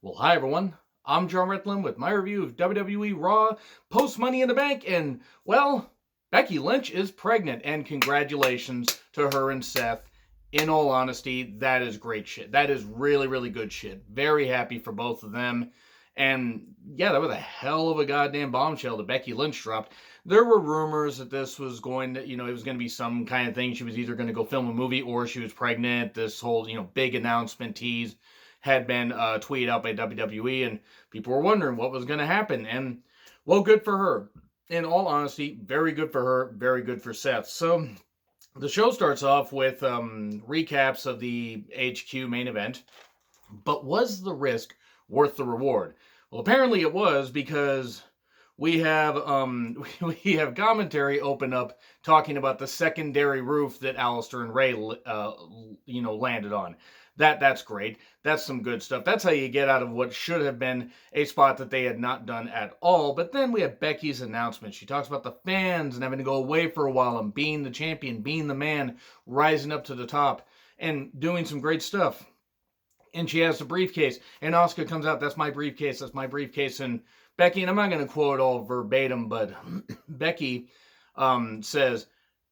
Well, hi everyone. I'm John Retlin with my review of WWE Raw post Money in the Bank, and well, Becky Lynch is pregnant, and congratulations to her and Seth. In all honesty, that is great shit. That is really, really good shit. Very happy for both of them. And yeah, that was a hell of a goddamn bombshell that Becky Lynch dropped. There were rumors that this was going to, it was going to be some kind of thing. She was either going to go film a movie or she was pregnant. This whole, big announcement tease had been tweeted out by WWE, and people were wondering what was going to happen. And, well, good for her. In all honesty, very good for her, very good for Seth. So the show starts off with recaps of the HQ main event. But was the risk worth the reward? Well, apparently it was, because we have we have commentary open up talking about the secondary roof that Alistair and Ray landed on. That's great. That's some good stuff. That's how you get out of what should have been a spot that they had not done at all. But then we have Becky's announcement. She talks about the fans and having to go away for a while and being the champion, being the man, rising up to the top and doing some great stuff. And she has the briefcase, and Asuka comes out, that's my briefcase, and Becky, and I'm not going to quote all verbatim, but Becky says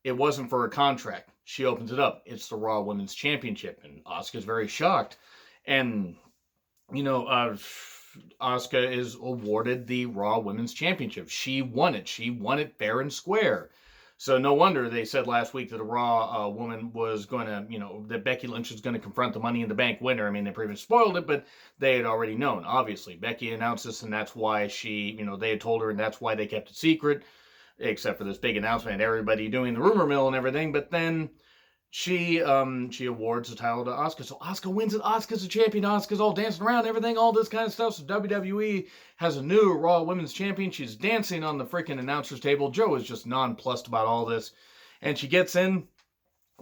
it wasn't for a contract. She opens it up. It's the Raw Women's Championship, and Asuka's very shocked. And, Asuka is awarded the Raw Women's Championship. She won it. She won it fair and square. So no wonder they said last week that a Raw woman was going to, that Becky Lynch was going to confront the Money in the Bank winner. I mean, they pretty much spoiled it, but they had already known, obviously. Becky announced this, and that's why they had told her, and that's why they kept it secret, except for this big announcement and everybody doing the rumor mill and everything. But then she awards the title to Asuka. So Asuka wins it. Asuka's a champion. Asuka's all dancing around, everything, all this kind of stuff. So WWE has a new Raw Women's Champion. She's dancing on the freaking announcer's table. Joe is just nonplussed about all this. And she gets in,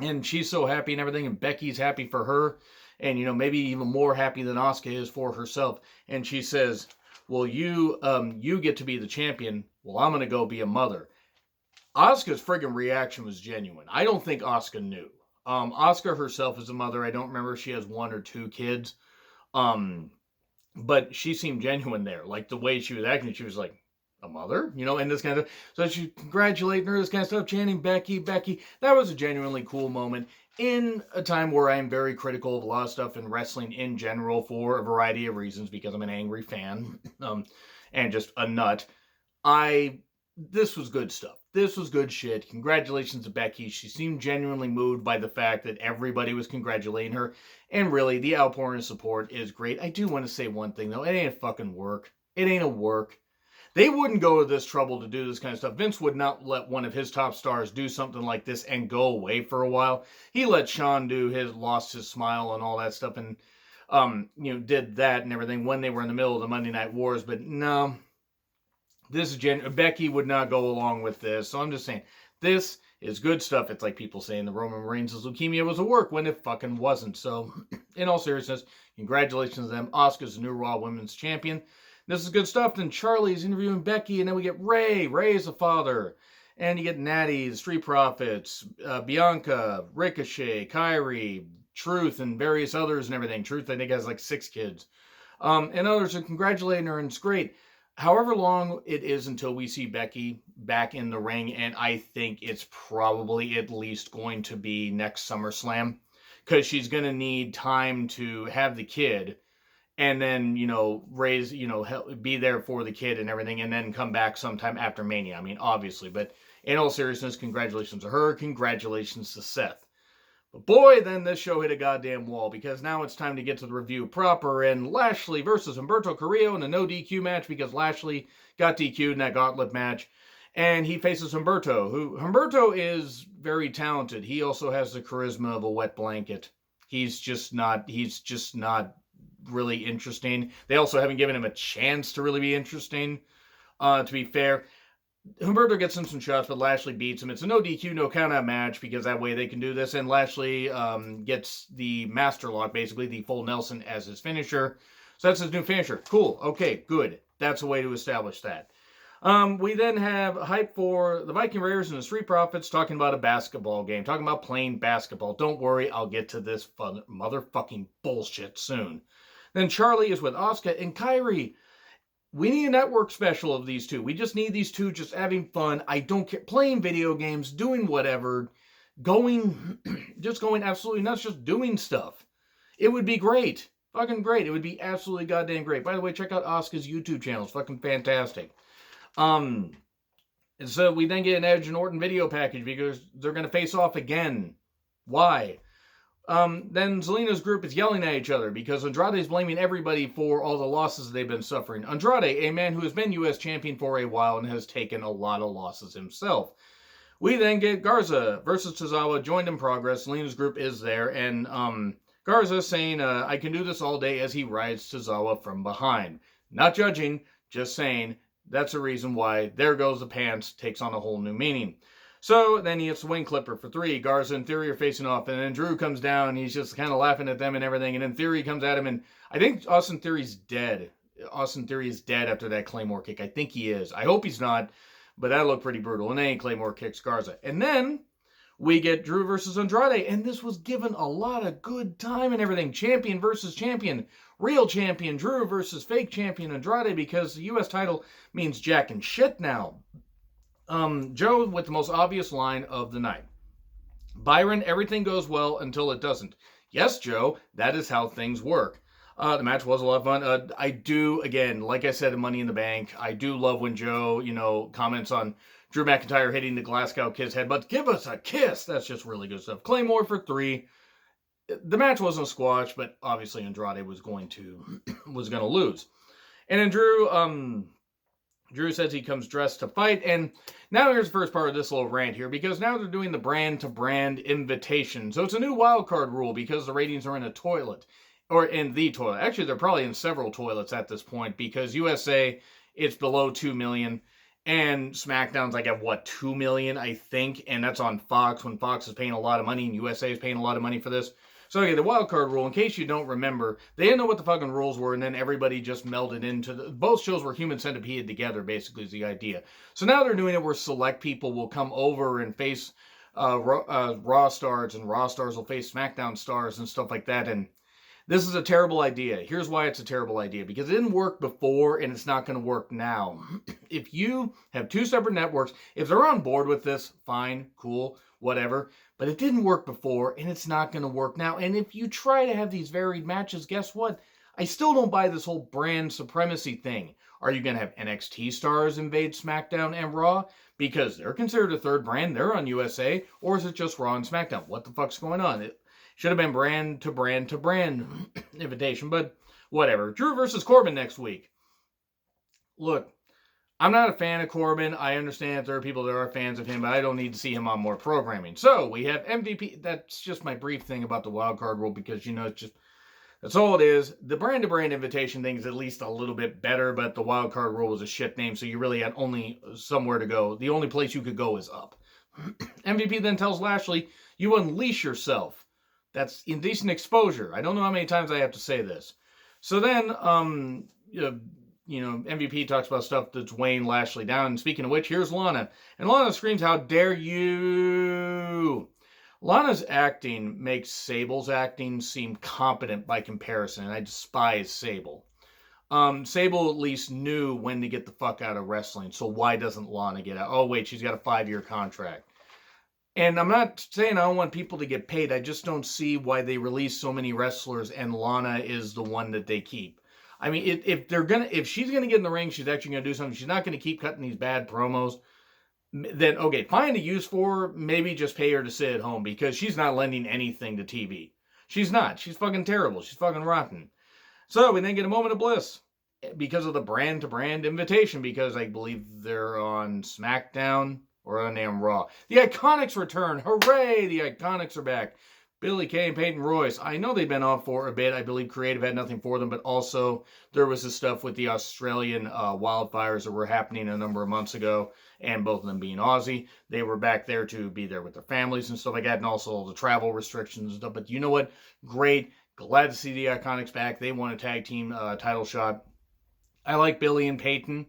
and she's so happy and everything, and Becky's happy for her. And, maybe even more happy than Asuka is for herself. And she says, well, you get to be the champion. Well, I'm going to go be a mother. Asuka's friggin' reaction was genuine. I don't think Asuka knew. Asuka herself is a mother. I don't remember if she has 1 or 2 kids. But she seemed genuine there. Like, the way she was acting, she was like, a mother? And this kind of... So she's congratulating her, this kind of stuff, chanting, Becky, Becky. That was a genuinely cool moment in a time where I'm very critical of a lot of stuff in wrestling in general for a variety of reasons, because I'm an angry fan, and just a nut. This was good stuff. This was good shit. Congratulations to Becky. She seemed genuinely moved by the fact that everybody was congratulating her. And really, the outpouring of support is great. I do want to say one thing, though. It ain't a fucking work. It ain't a work. They wouldn't go to this trouble to do this kind of stuff. Vince would not let one of his top stars do something like this and go away for a while. He let Shawn lost his smile and all that stuff, and, did that and everything when they were in the middle of the Monday Night Wars. But no. This is Becky would not go along with this. So I'm just saying, this is good stuff. It's like people saying the Roman Reigns' leukemia was a work when it fucking wasn't. So, in all seriousness, congratulations to them. Asuka's the new Raw Women's Champion. This is good stuff. Then Charlie's interviewing Becky, and then we get Ray. Ray is the father. And you get Natty, the Street Profits, Bianca, Ricochet, Kyrie, Truth, and various others and everything. Truth, I think, has like 6 kids. And others are congratulating her, and it's great. However long it is until we see Becky back in the ring, and I think it's probably at least going to be next SummerSlam, because she's going to need time to have the kid, and then, raise, be there for the kid and everything, and then come back sometime after Mania. I mean, obviously, but in all seriousness, congratulations to her, congratulations to Seth. But boy, then this show hit a goddamn wall, because now it's time to get to the review proper, and Lashley versus Humberto Carrillo in a no DQ match, because Lashley got DQ'd in that gauntlet match, and he faces Humberto, Humberto is very talented. He also has the charisma of a wet blanket. He's just not really interesting. They also haven't given him a chance to really be interesting, to be fair. Humberto gets him some shots, but Lashley beats him. It's a no DQ, no countout match, because that way they can do this. And Lashley gets the Master Lock, basically, the full Nelson, as his finisher. So that's his new finisher. Cool. Okay, good. That's a way to establish that. We then have hype for the Viking Raiders and the Street Profits talking about a basketball game, talking about playing basketball. Don't worry, I'll get to this motherfucking bullshit soon. Then Charlie is with Asuka and Kairi. We need a network special of these two. We just need these two just having fun. I don't care. Playing video games, doing whatever, just going absolutely nuts, just doing stuff. It would be great. Fucking great. It would be absolutely goddamn great. By the way, check out Asuka's YouTube channel. It's fucking fantastic. And so we then get an Edge and Orton video package because they're going to face off again. Why? Then Zelina's group is yelling at each other because Andrade is blaming everybody for all the losses they've been suffering. Andrade, a man who has been U.S. champion for a while and has taken a lot of losses himself. We then get Garza versus Tozawa, joined in progress. Zelina's group is there, and Garza saying, I can do this all day as he rides Tozawa from behind. Not judging, just saying that's the reason why There Goes the Pants takes on a whole new meaning. So then he hits the wing clipper for 3. Garza and Theory are facing off, and then Drew comes down, and he's just kind of laughing at them and everything, and then Theory comes at him, and I think Austin Theory's dead. Austin Theory is dead after that Claymore kick. I think he is. I hope he's not, but that looked pretty brutal. And then Claymore kicks Garza. And then we get Drew versus Andrade, and this was given a lot of good time and everything. Champion versus champion. Real champion Drew versus fake champion Andrade, because the U.S. title means jack and shit now. Joe with the most obvious line of the night. Byron, everything goes well until it doesn't. Yes, Joe, that is how things work. The match was a lot of fun. I do, again, like I said in Money in the Bank, I do love when Joe, comments on Drew McIntyre hitting the Glasgow Kid's head, but give us a kiss. That's just really good stuff. Claymore for 3. The match wasn't a squash, but obviously Andrade was going to lose. And then Drew says he comes dressed to fight, and now here's the first part of this little rant here, because now they're doing the brand-to-brand invitation. So it's a new wildcard rule because the ratings are in a toilet, or in the toilet. Actually, they're probably in several toilets at this point, because USA, it's below 2 million, and SmackDown's like at, 2 million, I think, and that's on Fox, when Fox is paying a lot of money, and USA is paying a lot of money for this. So, okay, the wildcard rule, in case you don't remember, they didn't know what the fucking rules were, and then everybody just melded into both shows were Human Centipede together, basically, is the idea. So now they're doing it where select people will come over and face Raw stars, and Raw stars will face SmackDown stars and stuff like that, and this is a terrible idea. Here's why it's a terrible idea. Because it didn't work before, and it's not going to work now. If you have 2 separate networks, if they're on board with this, fine, cool, whatever. But it didn't work before, and it's not going to work now. And if you try to have these varied matches, guess what? I still don't buy this whole brand supremacy thing. Are you going to have NXT stars invade SmackDown and Raw? Because they're considered a third brand. They're on USA. Or is it just Raw and SmackDown? What the fuck's going on? It should have been brand to brand to brand invitation, but whatever. Drew versus Corbin next week. Look, I'm not a fan of Corbin. I understand that there are people that are fans of him, but I don't need to see him on more programming. So we have MVP. That's just my brief thing about the wildcard rule, because, it's just, that's all it is. The brand-to-brand invitation thing is at least a little bit better, but the wildcard rule is a shit name, so you really had only somewhere to go. The only place you could go is up. MVP then tells Lashley, you unleash yourself. That's indecent exposure. I don't know how many times I have to say this. So then, MVP talks about stuff that's weighing Lashley down. And speaking of which, here's Lana. And Lana screams, how dare you? Lana's acting makes Sable's acting seem competent by comparison, and I despise Sable. Sable at least knew when to get the fuck out of wrestling, so why doesn't Lana get out? Oh, wait, she's got a 5-year contract. And I'm not saying I don't want people to get paid. I just don't see why they release so many wrestlers and Lana is the one that they keep. I mean, if she's gonna get in the ring, she's actually gonna do something. She's not gonna keep cutting these bad promos. Then okay, find a use for her. Maybe just pay her to sit at home, because she's not lending anything to TV. She's not. She's fucking terrible. She's fucking rotten. So we then get a moment of bliss because of the brand-to-brand invitation, because I believe they're on SmackDown. Or on damn Raw. The Iconics return. Hooray! The Iconics are back. Billy Kay and Peyton Royce. I know they've been off for a bit. I believe creative had nothing for them. But also, there was this stuff with the Australian wildfires that were happening a number of months ago. And both of them being Aussie. They were back there to be there with their families and stuff like that. And also all the travel restrictions and stuff. But you know what? Great. Glad to see the Iconics back. They won a tag team title shot. I like Billy and Peyton.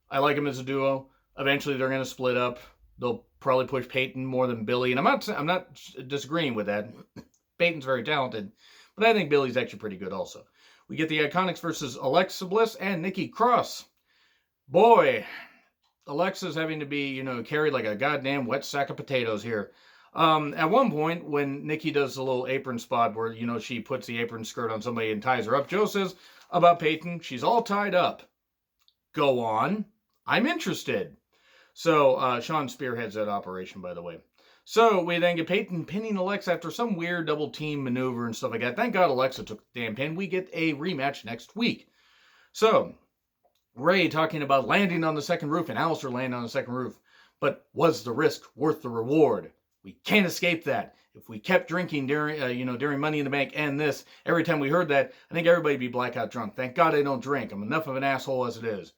I like them as a duo. Eventually, they're going to split up. They'll probably push Peyton more than Billy, and I'm not disagreeing with that. Peyton's very talented, but I think Billy's actually pretty good also. We get the Iconics versus Alexa Bliss and Nikki Cross. Boy, Alexa's having to be, carried like a goddamn wet sack of potatoes here. At one point, when Nikki does the little apron spot where, she puts the apron skirt on somebody and ties her up, Joe says about Peyton, she's all tied up. Go on. I'm interested. So, Sean spearheads that operation, by the way. So, we then get Peyton pinning Alexa after some weird double team maneuver and stuff like that. Thank God Alexa took the damn pin. We get a rematch next week. So, Ray talking about landing on the second roof and Alistair landing on the second roof. But was the risk worth the reward? We can't escape that. If we kept drinking during Money in the Bank and this, every time we heard that, I think everybody would be blackout drunk. Thank God I don't drink. I'm enough of an asshole as it is.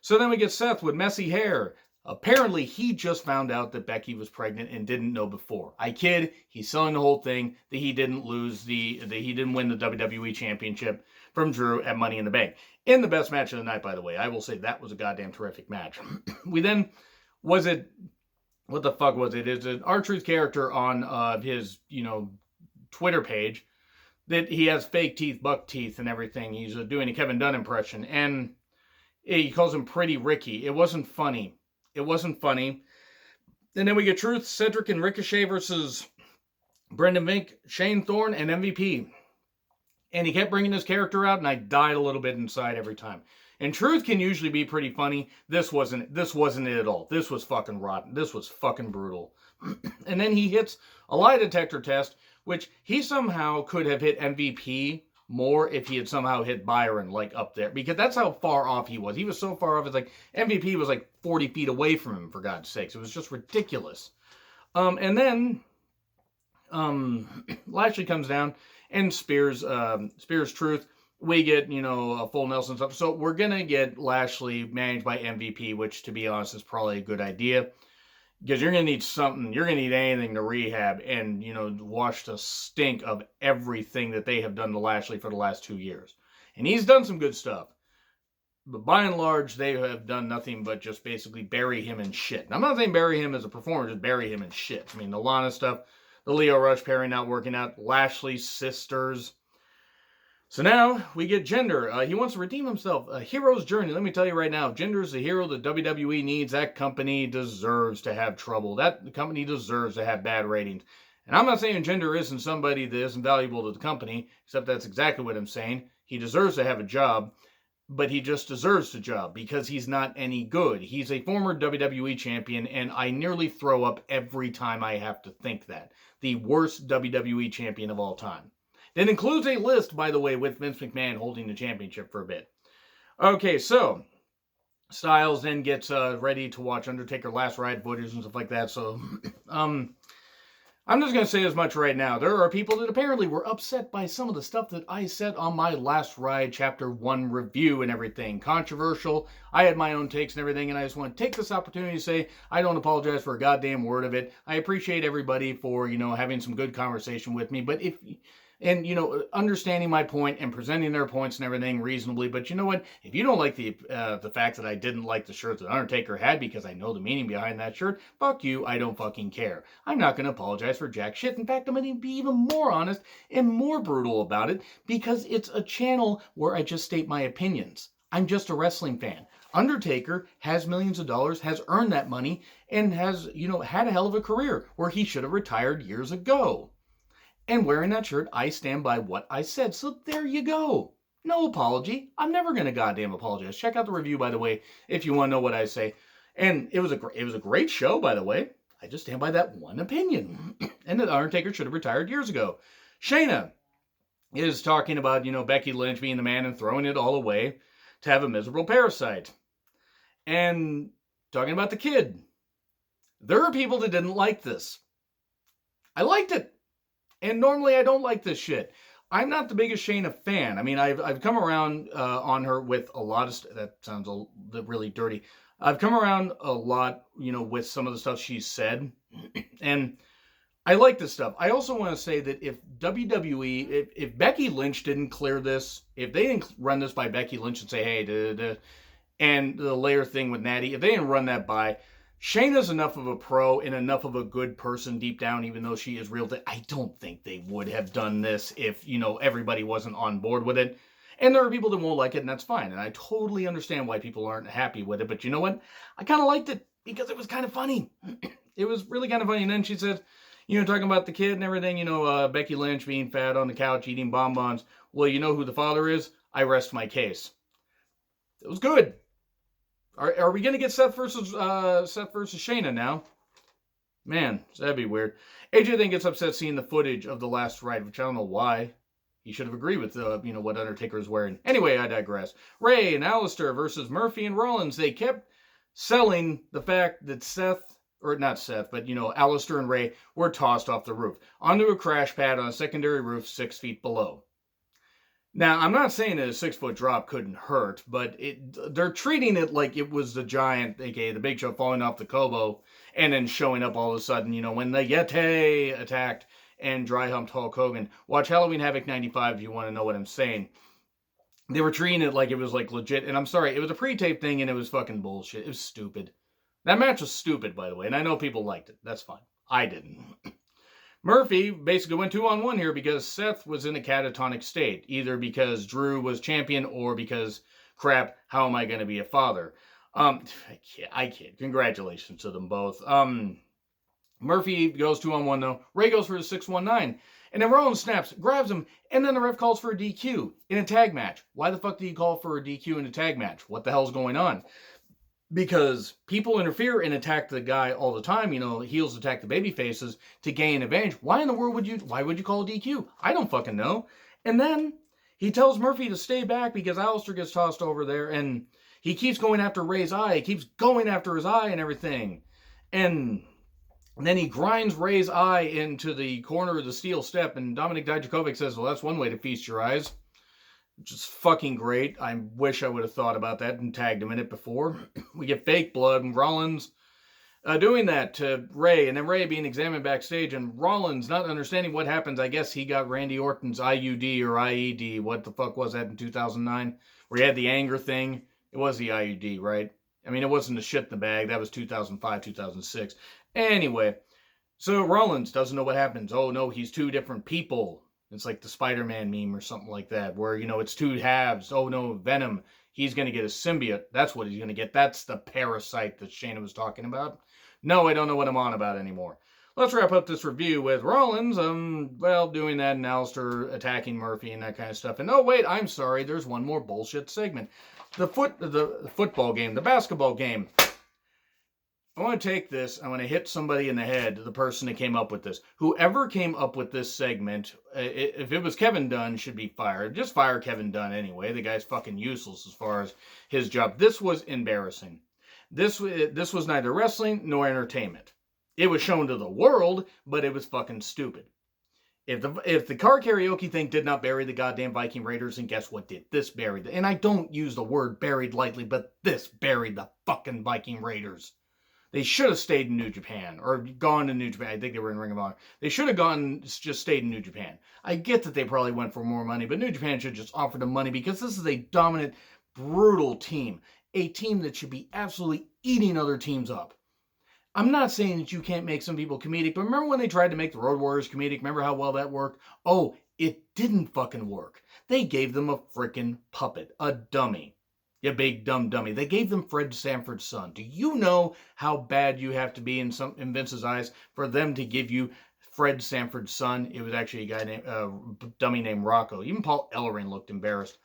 So then we get Seth with messy hair. Apparently, he just found out that Becky was pregnant and didn't know before. I kid. He's selling the whole thing that he didn't win the WWE Championship from Drew at Money in the Bank. In the best match of the night, by the way. I will say that was a goddamn terrific match. We then, what the fuck was it? It's an R-Truth character on his, Twitter page that he has fake teeth, buck teeth and everything. He's doing a Kevin Dunn impression. And he calls him Pretty Ricky. It wasn't funny. And then we get Truth, Cedric, and Ricochet versus Brendan Vink, Shane Thorne, and MVP. And he kept bringing his character out, and I died a little bit inside every time. And Truth can usually be pretty funny. This wasn't it at all. This was fucking rotten. This was fucking brutal. And then he hits a lie detector test, which he somehow could have hit MVP more if he had somehow hit Byron, like, up there. Because that's how far off he was. He was so far off, it's like, MVP was like 40 feet away from him, for God's sakes. It was just ridiculous. And then, Lashley comes down and spears Truth. We get, a full Nelson stuff. So we're going to get Lashley managed by MVP, which, to be honest, is probably a good idea. Because you're going to need something. You're going to need anything to rehab and, wash the stink of everything that they have done to Lashley for the last 2 years. And he's done some good stuff. But by and large, they have done nothing but just basically bury him in shit. And I'm not saying bury him as a performer, just bury him in shit. I mean, the Lana stuff, the Leo Rush pairing not working out, Lashley's sisters. So now we get Jinder. He wants to redeem himself. A hero's journey. Let me tell you right now, if Jinder's the hero that WWE needs, that company deserves to have trouble. That company deserves to have bad ratings. And I'm not saying Jinder isn't somebody that isn't valuable to the company, except that's exactly what I'm saying. He deserves to have a job, but he just deserves the job because he's not any good. He's a former WWE champion, and I nearly throw up every time I have to think that. The worst WWE champion of all time. It includes a list, by the way, with Vince McMahon holding the championship for a bit. Okay, so Styles then gets ready to watch Undertaker Last Ride footage and stuff like that. So, I'm just going to say as much right now. There are people that apparently were upset by some of the stuff that I said on my Last Ride Chapter 1 review and everything. Controversial. I had my own takes and everything, and I just want to take this opportunity to say I don't apologize for a goddamn word of it. I appreciate everybody for, having some good conversation with me. But understanding my point and presenting their points and everything reasonably. But you know what? If you don't like the fact that I didn't like the shirt that Undertaker had because I know the meaning behind that shirt, fuck you. I don't fucking care. I'm not going to apologize for jack shit. In fact, I'm going to be even more honest and more brutal about it because it's a channel where I just state my opinions. I'm just a wrestling fan. Undertaker has millions of dollars, has earned that money, and has, had a hell of a career where he should have retired years ago. And wearing that shirt, I stand by what I said. So there you go. No apology. I'm never going to goddamn apologize. Check out the review, by the way, if you want to know what I say. And it was a great show, by the way. I just stand by that one opinion. And that Undertaker should have retired years ago. Shayna is talking about, Becky Lynch being the man and throwing it all away to have a miserable parasite. And talking about the kid. There are people that didn't like this. I liked it. And normally I don't like this shit. I'm not the biggest Shayna fan. I mean, I've come around on her with a lot of that sounds really dirty. I've come around a lot, with some of the stuff she's said. And I like this stuff. I also want to say that if WWE, if Becky Lynch didn't clear this, if they didn't run this by Becky Lynch and say, hey, and the layer thing with Natty, if they didn't run that by, Shayna's enough of a pro and enough of a good person deep down, even though she is real, that I don't think they would have done this if, everybody wasn't on board with it. And there are people that won't like it, and that's fine. And I totally understand why people aren't happy with it. But you know what? I kind of liked it because it was kind of funny. It was really kind of funny. And then she said, talking about the kid and everything, Becky Lynch being fat on the couch eating bonbons. Well, you know who the father is? I rest my case. It was good. Are we going to get Seth versus Shayna now? Man, that'd be weird. AJ then gets upset seeing the footage of the last ride, which I don't know why. He should have agreed with, what Undertaker is wearing. Anyway, I digress. Ray and Alistair versus Murphy and Rollins. They kept selling the fact that Alistair and Ray were tossed off the roof onto a crash pad on a secondary roof 6 feet below. Now, I'm not saying that a 6-foot drop couldn't hurt, but they're treating it like it was the Giant, aka the Big Show, falling off the Kobo, and then showing up all of a sudden, when the Yeti attacked and dry humped Hulk Hogan. Watch Halloween Havoc 95 if you want to know what I'm saying. They were treating it like it was like legit, and I'm sorry, it was a pre-tape thing, and it was fucking bullshit. It was stupid. That match was stupid, by the way, and I know people liked it. That's fine. I didn't. Murphy basically went 2-on-1 here because Seth was in a catatonic state, either because Drew was champion or because, crap, how am I going to be a father? I kid. Congratulations to them both. Murphy goes 2-on-1 though. Ray goes for the 619. And then Rollins snaps, grabs him, and then the ref calls for a DQ in a tag match. Why the fuck did he call for a DQ in a tag match? What the hell's going on? Because people interfere and attack the guy all the time. Heels attack the baby faces to gain advantage. Why in the world would you call a DQ? I don't fucking know. And then he tells Murphy to stay back because Alistair gets tossed over there and he keeps going after Ray's eye. He keeps going after his eye and everything. And then he grinds Ray's eye into the corner of the steel step, and Dominik Dijakovic says, well, that's one way to feast your eyes. Which is fucking great. I wish I would have thought about that and tagged him in it before. We get fake blood, and Rollins doing that to Ray, and then Ray being examined backstage, and Rollins not understanding what happens. I guess he got Randy Orton's IUD or IED. What the fuck was that in 2009? Where he had the anger thing. It was the IUD, right? I mean, it wasn't the shit in the bag. That was 2005, 2006. Anyway, so Rollins doesn't know what happens. Oh, no, he's two different people. It's like the Spider-Man meme or something like that, where, it's two halves. Oh, no, Venom. He's going to get a symbiote. That's what he's going to get. That's the parasite that Shayna was talking about. No, I don't know what I'm on about anymore. Let's wrap up this review with Rollins, doing that and Alistair attacking Murphy and that kind of stuff. And oh, wait, I'm sorry. There's one more bullshit segment. The football game, the basketball game. I want to take this, I want to hit somebody in the head, the person that came up with this. Whoever came up with this segment, if it was Kevin Dunn, should be fired. Just fire Kevin Dunn anyway. The guy's fucking useless as far as his job. This was embarrassing. This was neither wrestling nor entertainment. It was shown to the world, but it was fucking stupid. If the car karaoke thing did not bury the goddamn Viking Raiders, and guess what did? This buried them. And I don't use the word buried lightly, but this buried the fucking Viking Raiders. They should have stayed in New Japan, or gone to New Japan. I think they were in Ring of Honor. They should have just stayed in New Japan. I get that they probably went for more money, but New Japan should just offer them money because this is a dominant, brutal team. A team that should be absolutely eating other teams up. I'm not saying that you can't make some people comedic, but remember when they tried to make the Road Warriors comedic? Remember how well that worked? Oh, it didn't fucking work. They gave them a freaking puppet, a dummy. You big dumb dummy. They gave them Fred Sanford's son. Do you know how bad you have to be in Vince's eyes for them to give you Fred Sanford's son? It was actually a guy named dummy named Rocco. Even Paul Ellering looked embarrassed.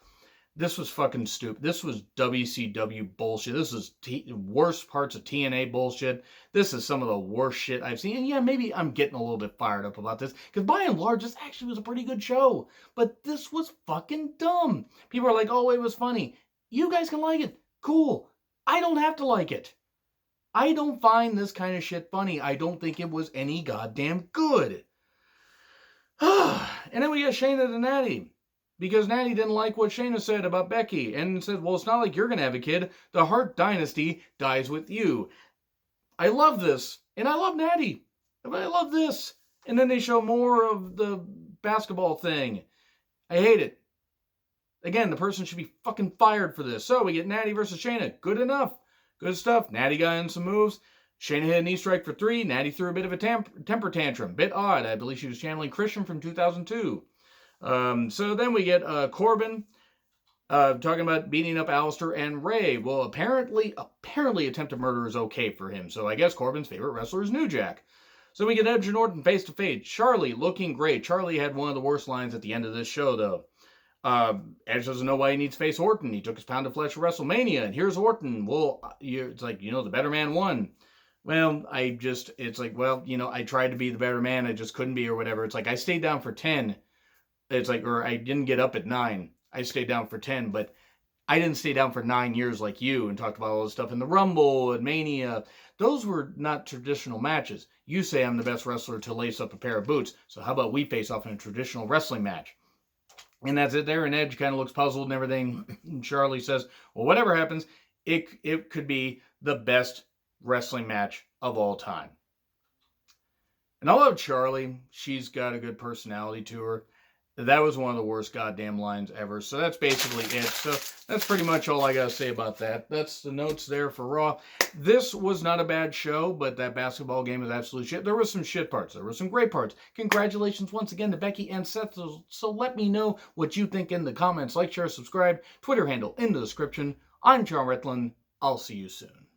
This was fucking stupid. This was WCW bullshit. This is worst parts of TNA bullshit. This is some of the worst shit I've seen. And yeah, maybe I'm getting a little bit fired up about this, because by and large, this actually was a pretty good show. But this was fucking dumb. People are like, oh, it was funny. You guys can like it. Cool. I don't have to like it. I don't find this kind of shit funny. I don't think it was any goddamn good. And then we got Shayna to Natty. Because Natty didn't like what Shayna said about Becky. And said, well, it's not like you're going to have a kid. The Hart Dynasty dies with you. I love this. And I love Natty. I love this. And then they show more of the basketball thing. I hate it. Again, the person should be fucking fired for this. So we get Natty versus Shayna. Good enough. Good stuff. Natty got in some moves. Shayna hit a knee strike for 3. Natty threw a bit of a temper tantrum. Bit odd. I believe she was channeling Christian from 2002. So then we get Corbin Talking about beating up Alistair and Ray. Well, apparently attempted murder is okay for him. So I guess Corbin's favorite wrestler is New Jack. So we get Edge and Orton face to face. Charlie looking great. Charlie had one of the worst lines at the end of this show, though. Edge doesn't know why he needs to face Orton. He took his pound of flesh at WrestleMania, and here's Orton. Well, it's like, the better man won. Well, it's like, well, I tried to be the better man. I just couldn't be or whatever. It's like, I stayed down for 10. It's like, or I didn't get up at 9. I stayed down for 10, but I didn't stay down for 9 years like you and talked about all this stuff in the Rumble and Mania. Those were not traditional matches. You say I'm the best wrestler to lace up a pair of boots. So how about we face off in a traditional wrestling match? And that's it there. And Edge kind of looks puzzled and everything. And Charlie says, well, whatever happens, it could be the best wrestling match of all time. And I love Charlie. She's got a good personality to her. That was one of the worst goddamn lines ever. So that's basically it. So that's pretty much all I got to say about that. That's the notes there for Raw. This was not a bad show, but that basketball game was absolute shit. There were some shit parts. There were some great parts. Congratulations once again to Becky and Seth. So let me know what you think in the comments. Like, share, subscribe. Twitter handle in the description. I'm John Retlin. I'll see you soon.